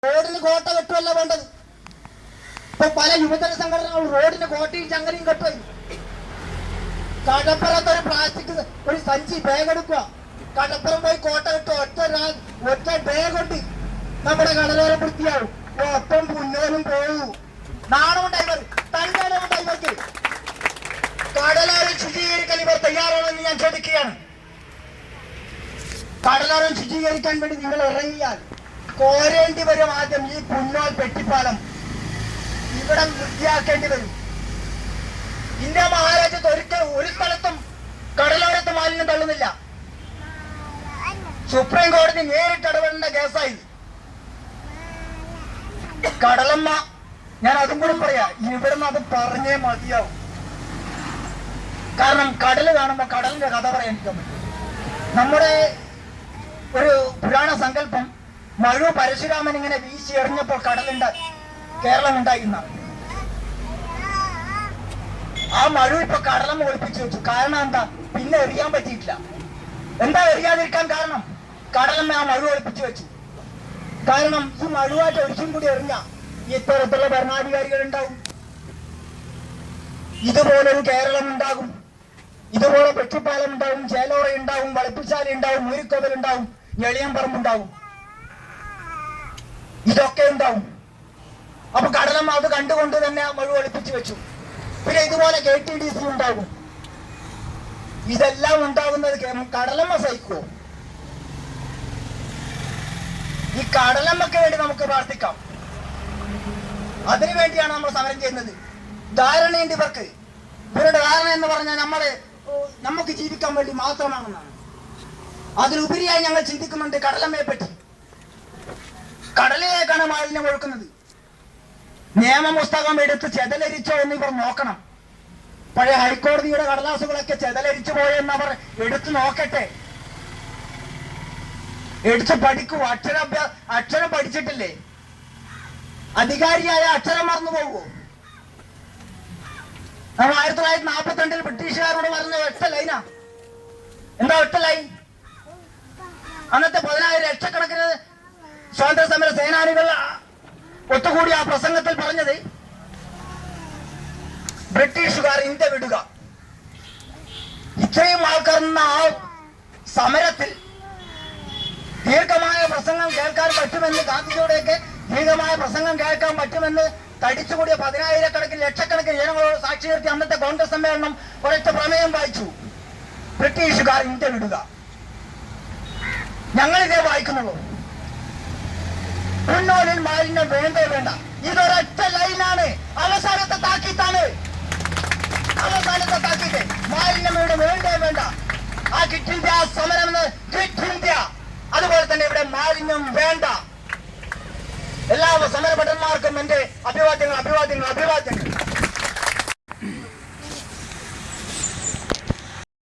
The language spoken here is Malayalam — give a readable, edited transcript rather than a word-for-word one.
റോഡിന് കോട്ട കെട്ടുമല്ല വേണ്ടത്. ഇപ്പൊ പല യുവജന സംഘടനകളും റോഡിന് കോട്ടയും ചങ്ങലയും കെട്ടും. കടപ്പുറത്ത് ഒരു പ്ലാസ്റ്റിക് ഒരു സഞ്ചി ബാഗ് എടുക്കുക, കടപ്പുറം പോയി കോട്ട കെട്ടുക. ഒറ്റ ബാഗ് കൊണ്ട് നമ്മുടെ കടലോരം വൃത്തിയാവും. ഒപ്പം പുന്നോലും പോകൂ. നാണമുണ്ടായി തന്നെയുണ്ടായി ഇവർക്ക്. കടലോരം ശുചീകരിക്കാൻ ഇവർ തയ്യാറാണെന്ന് ഞാൻ ചോദിക്കുകയാണ്. കടലോരം ശുചീകരിക്കാൻ വേണ്ടി നിങ്ങൾ ഇറങ്ങിയാൽ കോരേണ്ടി വരും. ആദ്യം ഈ പുന്നോൽ പെട്ടിപ്പാലം ഇവിടെ വൃത്തിയാക്കേണ്ടി വരും. ഇന്ത്യ മഹാരാജ്യത്ത് ഒരിക്കൽ ഒരു സ്ഥലത്തും കടലോരത്ത് മാലിന്യം തള്ളുന്നില്ല. സുപ്രീം കോടതി നേരിട്ട് ഇടപെടേണ്ട കേസായി. കടലമ്മ, ഞാൻ അതും കൂടി പറയാ, ഇവിടുന്ന് അത് പറഞ്ഞേ മതിയാവും. കാരണം കടല് കാണുമ്പോ കടലിന്റെ കഥ പറയാൻ പറ്റും. നമ്മുടെ ഒരു പുരാണ സങ്കല്പം, മഴു പരശുരാമൻ ഇങ്ങനെ വീശി എറിഞ്ഞപ്പോൾ കേരളം ഉണ്ടായിരുന്ന ആ മഴു ഇപ്പൊ കടലമ്മ ഒളിപ്പിച്ചു വെച്ചു. കാരണം എന്താ? പിന്നെ എറിയാൻ പറ്റിയിട്ടില്ല. എന്താ എറിയാതിരിക്കാൻ കാരണം? കടലമ്മ ആ മഴു ഒളിപ്പിച്ചു വെച്ചു. കാരണം ഈ മഴുവായിട്ട് ഒരിച്ചും കൂടി എറിഞ്ഞ ഇത്തരത്തിലുള്ള ഭരണാധികാരികൾ ഉണ്ടാവും. ഇതുപോലൊരു കേരളം ഉണ്ടാകും. ഇതുപോലെ പെട്ടിപ്പാലം ഉണ്ടാവും, ചേലോറ ഉണ്ടാവും, വളപ്പിച്ചാലി ഉണ്ടാവും, മൂരിക്കോവൽ ഉണ്ടാവും, ഞെളിയമ്പറമ്പുണ്ടാവും. ഇതൊക്കെ ഉണ്ടാവും. അപ്പൊ കടലമ്മ അത് കണ്ടുകൊണ്ട് തന്നെ മഴ ഒളിപ്പിച്ചു വെച്ചു. പിന്നെ ഇതുപോലെ KTDC ഉണ്ടാകും. ഇതെല്ലാം ഉണ്ടാകുന്നത് കടലമ്മ സഹിക്കുമോ? ഈ കടലമ്മക്ക് വേണ്ടി നമുക്ക് പ്രാർത്ഥിക്കാം. അതിനുവേണ്ടിയാണ് നമ്മൾ സമരം ചെയ്യുന്നത്. ധാരണയുണ്ട് ഇവർക്ക്. ഇവരുടെ ധാരണ എന്ന് പറഞ്ഞാൽ നമുക്ക് ജീവിക്കാൻ വേണ്ടി മാത്രമാണെന്നാണ്. അതിലുപരിയായി ഞങ്ങൾ ചിന്തിക്കുന്നുണ്ട് കടലമ്മയെ പറ്റി. കടലിലേക്കാണ് മാലിന്യം ഒഴുക്കുന്നത്. നിയമപുസ്തകം എടുത്ത് ചെതലരിച്ചോ എന്ന് ഇവർ നോക്കണം. പഴയ ഹൈക്കോടതിയുടെ കടലാസുകളൊക്കെ ചെതലരിച്ചു പോയെന്നവർ എടുത്തു നോക്കട്ടെ. എടുത്ത് പഠിക്കൂ. അക്ഷരം പഠിച്ചിട്ടില്ലേ? അധികാരിയായ അക്ഷരം മറന്നു പോകുമോ? നമ്മൾ 1942 ബ്രിട്ടീഷുകാരോട് പറഞ്ഞ ഒറ്റ ലൈനാ. എന്താ ഒറ്റ ലൈൻ? അന്നത്തെ 10,000 ലക്ഷക്കണക്കിന് സ്വാതന്ത്ര്യ സമര സേനാനികൾ ഒത്തുകൂടി ആ പ്രസംഗത്തിൽ പറഞ്ഞത്, ബ്രിട്ടീഷുകാർ ഇന്ത്യ വിടുക. ഇത്രയും ആൾക്കാർ ആ സമരത്തിൽ ദീർഘമായ പ്രസംഗം കേൾക്കാൻ പറ്റുമെന്ന്, ഗാന്ധിജിയുടെയൊക്കെ ദീർഘമായ പ്രസംഗം കേൾക്കാൻ പറ്റുമെന്ന് തടിച്ചുകൂടിയ 10,000 ലക്ഷക്കണക്കിന് ജനങ്ങളോട് സാക്ഷി നിർത്തി അന്നത്തെ കോൺഗ്രസ് സമ്മേളനം ഒരൊറ്റ പ്രമേയം വായിച്ചു, ബ്രിട്ടീഷുകാർ ഇന്ത്യ വിടുക. ഞങ്ങളിതേ വായിക്കുന്നുള്ളൂ. പുന്നോലിൽ മാലിന്യം വേണ്ടേ വേണ്ട. ഇതൊരൊറ്റ ലൈനാണ്. അവസാനത്തെ താക്കീത്താണ്. അവസാനത്തെ താക്കീത്ത് മാലിന്യം ഇവിടെ വേണ്ടേ വേണ്ട. ആ ക്വിറ്റ് ഇന്ത്യ സമരം എന്ന് ക്വിറ്റ് ഇന്ത്യ. അതുപോലെ തന്നെ ഇവിടെ മാലിന്യം വേണ്ട. എല്ലാ സമരഭടന്മാർക്കും എന്റെ അഭിവാദ്യങ്ങൾ.